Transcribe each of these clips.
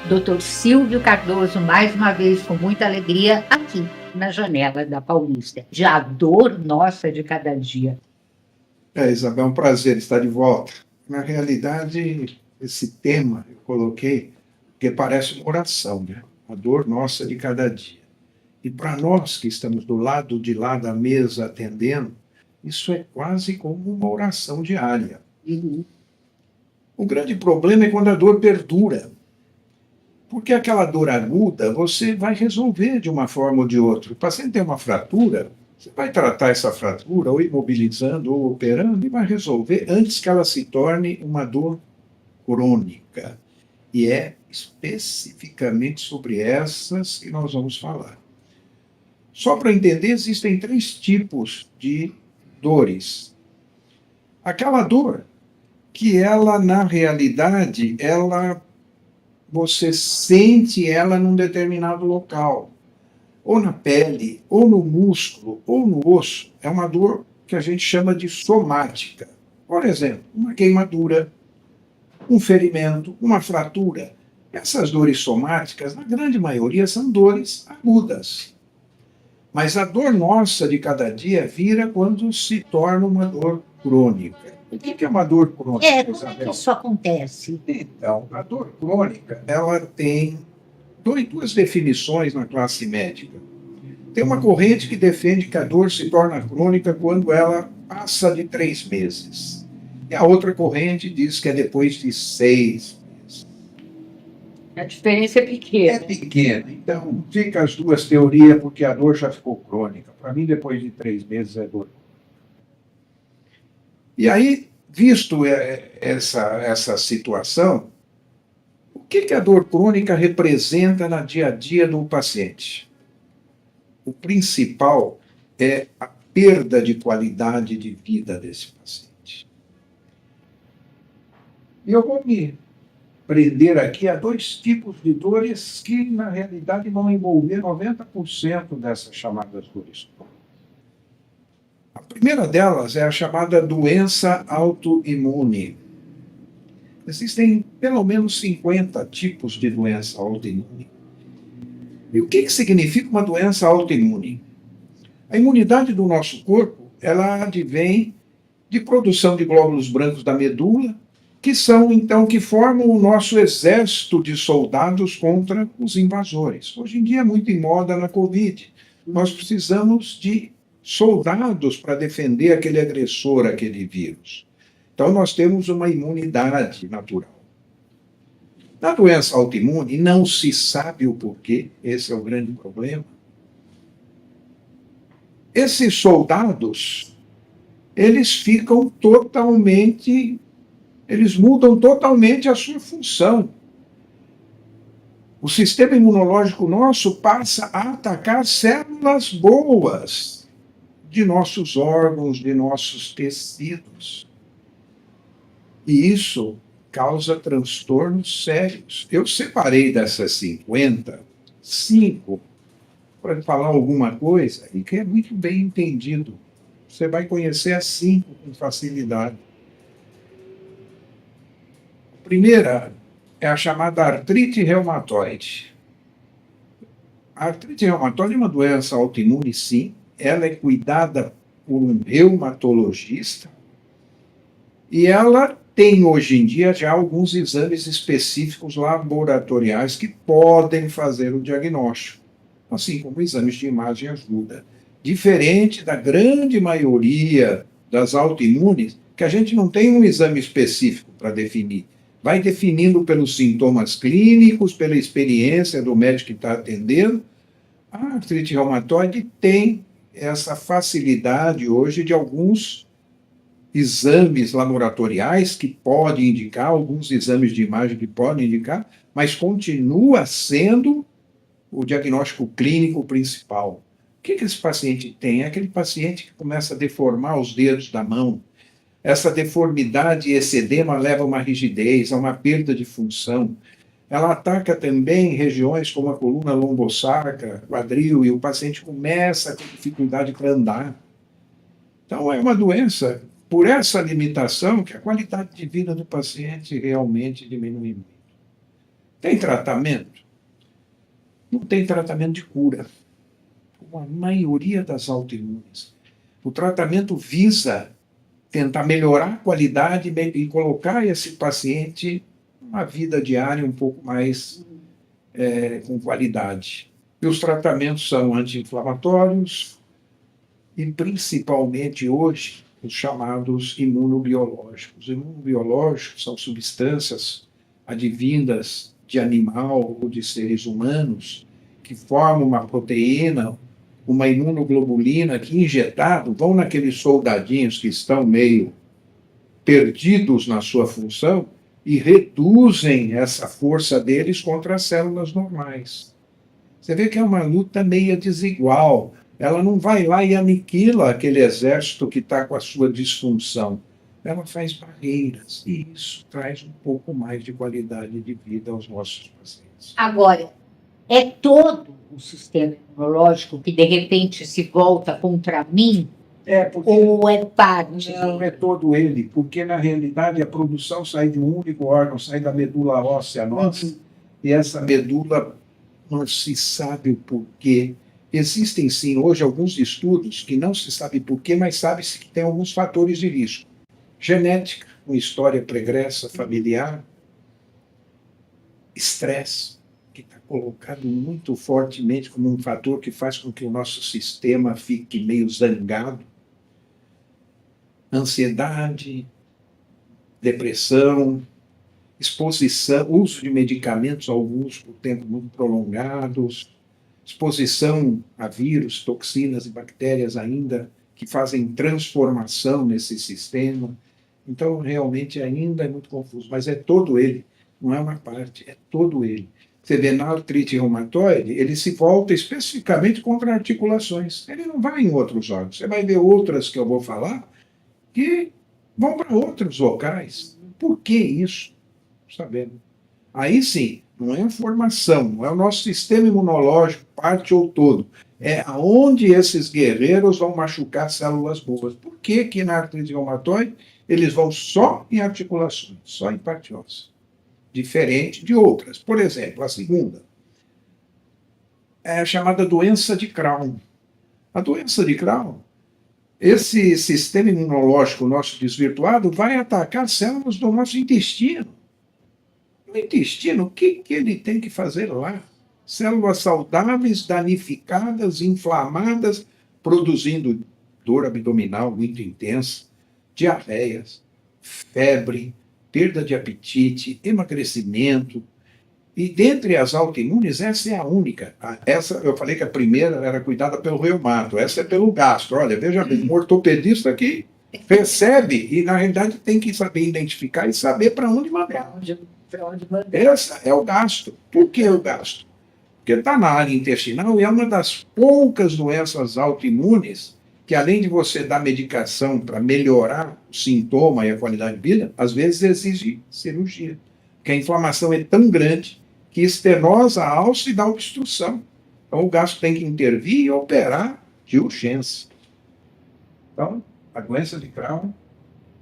Dr. Silvio Cardoso, mais uma vez, com muita alegria, aqui na Janela da Paulista. De A Dor Nossa de Cada Dia. Isabel, é um prazer estar de volta. Na realidade, esse tema eu coloquei porque parece uma oração, né? A dor nossa de cada dia. E para nós que estamos do lado de lá da mesa atendendo, isso é quase como uma oração diária. O grande problema é quando a dor perdura. Porque aquela dor aguda você vai resolver de uma forma ou de outra. O paciente tem uma fratura, você vai tratar essa fratura ou imobilizando ou operando e vai resolver antes que ela se torne uma dor crônica. E é especificamente sobre essas que nós vamos falar. Só para entender, existem 3 tipos de dores. Aquela dor que ela, na realidade, você sente ela num determinado local, ou na pele, ou no músculo, ou no osso. É uma dor que a gente chama de somática. Por exemplo, uma queimadura, um ferimento, uma fratura. Essas dores somáticas, na grande maioria, são dores agudas. Mas a dor nossa de cada dia vira quando se torna uma dor crônica. O que é uma dor crônica, Como é que isso acontece? Então, a dor crônica, ela tem duas definições na classe médica. Tem uma corrente que defende que a dor se torna crônica quando ela passa de 3 meses. E a outra corrente diz que é depois de 6 meses. A diferença é pequena. É pequena. Então, fica as duas teorias porque a dor já ficou crônica. Para mim, depois de 3 meses é dor. E aí, visto essa situação, o que a dor crônica representa no dia a dia do paciente? O principal é a perda de qualidade de vida desse paciente. E eu vou me prender aqui a 2 tipos de dores que, na realidade, vão envolver 90% dessas chamadas dores crônicas. A primeira delas é a chamada doença autoimune. Existem pelo menos 50 tipos de doença autoimune. E o que significa uma doença autoimune? A imunidade do nosso corpo, ela advém de produção de glóbulos brancos da medula, que são, então, que formam o nosso exército de soldados contra os invasores. Hoje em dia é muito em moda na Covid. Nós precisamos de soldados para defender aquele agressor, aquele vírus. Então, nós temos uma imunidade natural. Na doença autoimune, não se sabe o porquê, esse é o grande problema. Esses soldados, eles mudam totalmente a sua função. O sistema imunológico nosso passa a atacar células boas de nossos órgãos, de nossos tecidos. E isso causa transtornos sérios. Eu separei dessas 50, 5 para falar alguma coisa e que é muito bem entendido. Você vai conhecer as 5 com facilidade. A primeira é a chamada artrite reumatoide. A artrite reumatoide é uma doença autoimune, sim. Ela é cuidada por um reumatologista e ela tem hoje em dia já alguns exames específicos laboratoriais que podem fazer o diagnóstico, assim como exames de imagem ajuda. Diferente da grande maioria das autoimunes, que a gente não tem um exame específico para definir. Vai definindo pelos sintomas clínicos, pela experiência do médico que está atendendo. A artrite reumatoide tem essa facilidade hoje de alguns exames laboratoriais que podem indicar, alguns exames de imagem que podem indicar, mas continua sendo o diagnóstico clínico principal. O que esse paciente tem? É aquele paciente que começa a deformar os dedos da mão. Essa deformidade e esse edema leva a uma rigidez, a uma perda de função. Ela ataca também regiões como a coluna lombosacra, quadril, e o paciente começa a ter dificuldade para andar. Então, é uma doença, por essa limitação, que a qualidade de vida do paciente realmente diminui muito. Tem tratamento? Não tem tratamento de cura. Como a maioria das autoimunes. O tratamento visa tentar melhorar a qualidade e colocar esse paciente uma vida diária um pouco mais com qualidade. E os tratamentos são anti-inflamatórios e, principalmente hoje, os chamados imunobiológicos. Os imunobiológicos são substâncias advindas de animal ou de seres humanos que formam uma proteína, uma imunoglobulina que, injetado, vão naqueles soldadinhos que estão meio perdidos na sua função e reduzem essa força deles contra as células normais. Você vê que é uma luta meio desigual. Ela não vai lá e aniquila aquele exército que está com a sua disfunção. Ela faz barreiras e isso traz um pouco mais de qualidade de vida aos nossos pacientes. Agora, é todo o sistema imunológico que de repente se volta contra mim? Ou é parte? Não é todo ele, porque na realidade a produção sai de um único órgão, sai da medula óssea nossa, e essa medula não se sabe o porquê. Existem sim hoje alguns estudos que não se sabe porquê, mas sabe-se que tem alguns fatores de risco. Genética, uma história pregressa familiar, estresse, que está colocado muito fortemente como um fator que faz com que o nosso sistema fique meio zangado, ansiedade, depressão, exposição, uso de medicamentos, alguns por tempo muito prolongados, exposição a vírus, toxinas e bactérias ainda que fazem transformação nesse sistema. Então, realmente, ainda é muito confuso, mas é todo ele, não é uma parte, é todo ele. Você vê na artrite reumatoide, ele se volta especificamente contra articulações. Ele não vai em outros órgãos. Você vai ver outras que eu vou falar que vão para outros locais. Por que isso? Sabendo. Aí sim, não é a formação, não é o nosso sistema imunológico, parte ou todo. É aonde esses guerreiros vão machucar células boas. Por que que na artrite reumatoide eles vão só em articulações, só em parte óssea? Diferente de outras. Por exemplo, a segunda é a chamada doença de Crohn. A doença de Crohn, esse sistema imunológico nosso desvirtuado vai atacar células do nosso intestino. No intestino, o que ele tem que fazer lá? Células saudáveis, danificadas, inflamadas, produzindo dor abdominal muito intensa, diarreias, febre, perda de apetite, emagrecimento. E dentre as autoimunes, essa é a única. Essa, eu falei que a primeira era cuidada pelo reumato, essa é pelo gastro. Olha, veja bem, um ortopedista que recebe e, na realidade, tem que saber identificar e saber para onde mandar. Essa é o gastro. Por que o gastro? Porque está na área intestinal e é uma das poucas doenças autoimunes que, além de você dar medicação para melhorar o sintoma e a qualidade de vida, às vezes exige cirurgia. Porque a inflamação é tão grande que estenosa a alça e dá obstrução. Então o gastro tem que intervir e operar de urgência. Então, a doença de Crohn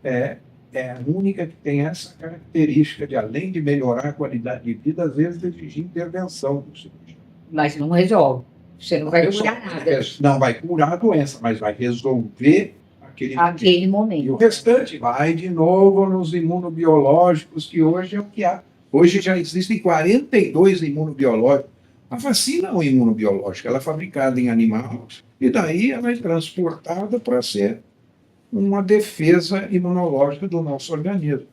é a única que tem essa característica de, além de melhorar a qualidade de vida, às vezes exigir intervenção do cirurgião. Mas não resolve. Você não vai curar nada. Não vai curar a doença, mas vai resolver aquele momento. E o restante vai de novo nos imunobiológicos, que hoje é o que há. Hoje já existem 42 imunobiológicos. A vacina é um imunobiológico, ela é fabricada em animal e daí ela é transportada para ser uma defesa imunológica do nosso organismo.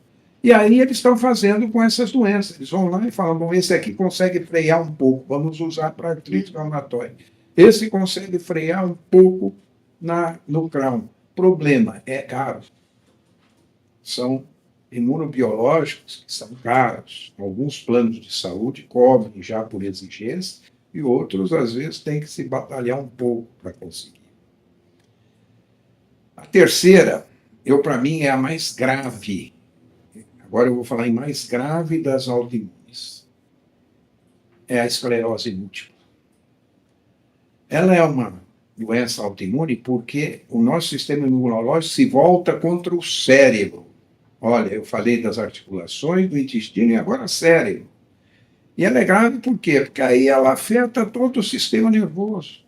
E aí eles estão fazendo com essas doenças. Eles vão lá e falam, bom, esse aqui consegue frear um pouco, vamos usar para artrite reumatoide. Esse consegue frear um pouco no Crohn. Problema, é caro. São imunobiológicos que são caros. Alguns planos de saúde cobrem já por exigência e outros, às vezes, têm que se batalhar um pouco para conseguir. A terceira, para mim, é a mais grave. Agora eu vou falar em mais grave das autoimunes. É a esclerose múltipla. Ela é uma doença autoimune porque o nosso sistema imunológico se volta contra o cérebro. Olha, eu falei das articulações, do intestino e agora cérebro. E ela é grave por quê? Porque aí ela afeta todo o sistema nervoso.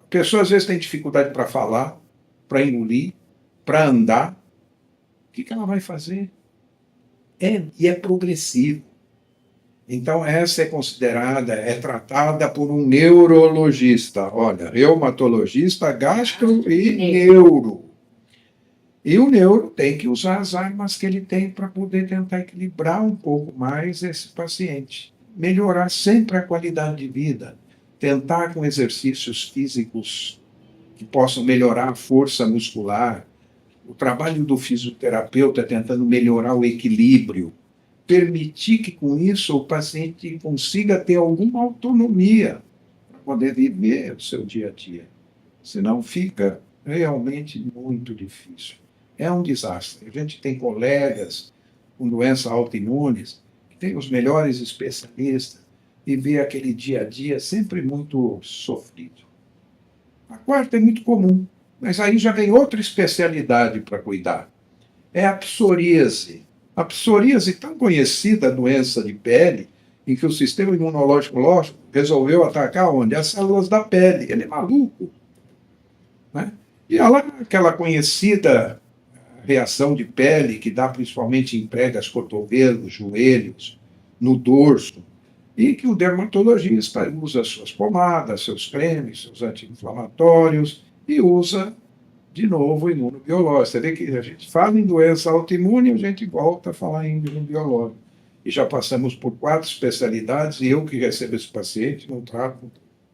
A pessoa às vezes tem dificuldade para falar, para engolir, para andar. O que ela vai fazer? E é progressivo. Então, essa é considerada, é tratada por um neurologista. Olha, reumatologista, gastro e neuro. E o neuro tem que usar as armas que ele tem para poder tentar equilibrar um pouco mais esse paciente. Melhorar sempre a qualidade de vida. Tentar com exercícios físicos que possam melhorar a força muscular. O trabalho do fisioterapeuta é tentando melhorar o equilíbrio. Permitir que com isso o paciente consiga ter alguma autonomia para poder viver o seu dia a dia. Senão fica realmente muito difícil. É um desastre. A gente tem colegas com doenças autoimunes, que têm os melhores especialistas, e vê aquele dia a dia sempre muito sofrido. A quarta é muito comum, mas aí já vem outra especialidade para cuidar. É a psoríase. A psoríase, tão conhecida doença de pele, em que o sistema imunológico lógico, resolveu atacar onde? As células da pele. Ele é maluco. Né? E ela, aquela conhecida reação de pele que dá principalmente em pregas, cotovelos, joelhos, no dorso, e que o dermatologista usa suas pomadas, seus cremes, seus anti-inflamatórios e usa de novo o imunobiológico. Você vê que a gente fala em doença autoimune e a gente volta a falar em imunobiológico. E já passamos por 4 especialidades e eu que recebo esse paciente não trato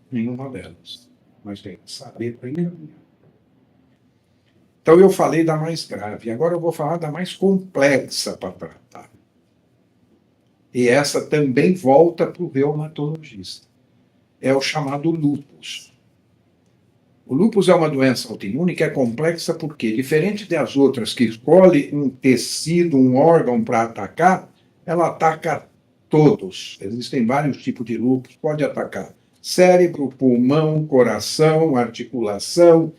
nenhuma delas. Mas tem que saber primeiro. Então eu falei da mais grave, agora eu vou falar da mais complexa para tratar. E essa também volta para o reumatologista. É o chamado lúpus. O lúpus é uma doença autoimune que é complexa porque, diferente das outras que escolhe um tecido, um órgão para atacar, ela ataca todos. Existem vários tipos de lúpus, pode atacar cérebro, pulmão, coração, articulação,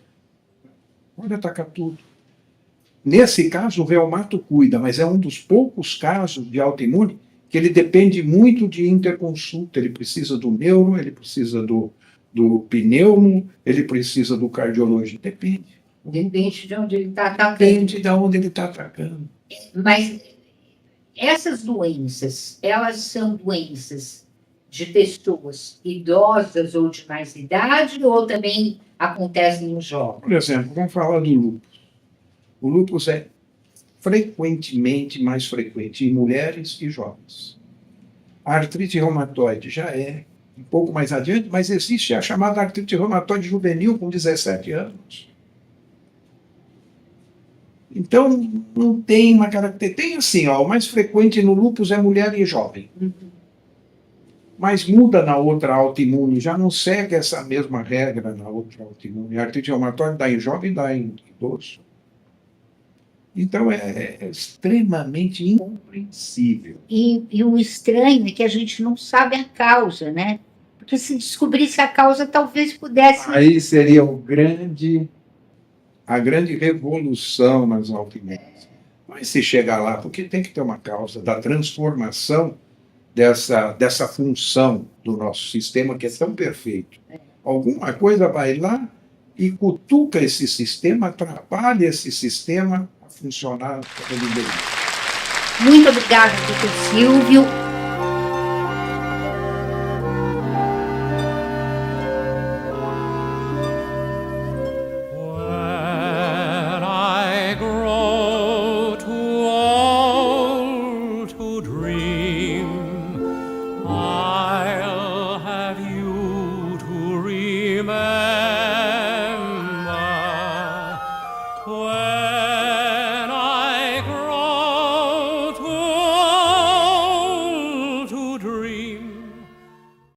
pode atacar tudo. Nesse caso, o reumato cuida, mas é um dos poucos casos de autoimune que ele depende muito de interconsulta. Ele precisa do neuro, ele precisa do pneumo, ele precisa do cardiologista. Depende. Depende de onde ele está atacando. Depende de onde ele está atacando. Mas essas doenças, elas são doenças de pessoas idosas ou de mais idade, ou também acontecem nos jovens? Por exemplo, vamos falar do lúpus. O lúpus é frequentemente mais frequente em mulheres e jovens. A artrite reumatoide já é um pouco mais adiante, mas existe a chamada artrite reumatoide juvenil com 17 anos. Então, não tem uma característica. Tem assim, ó, o mais frequente no lúpus é mulher e jovem. Mas muda na outra autoimune, já não segue essa mesma regra na outra autoimune. A artrite reumatoide dá em jovem, dá em idoso. Então, é extremamente incompreensível. E o estranho é que a gente não sabe a causa, né? Porque se descobrisse a causa, talvez pudesse... Aí seria a grande revolução nas autoimunes. Mas se chegar lá, porque tem que ter uma causa da transformação dessa função do nosso sistema, que é tão perfeito. Alguma coisa vai lá e cutuca esse sistema, atrapalha esse sistema a funcionar como ele deveria. Muito obrigada, doutor Silvio. When I grow too old to dream, I'll have you to remember. When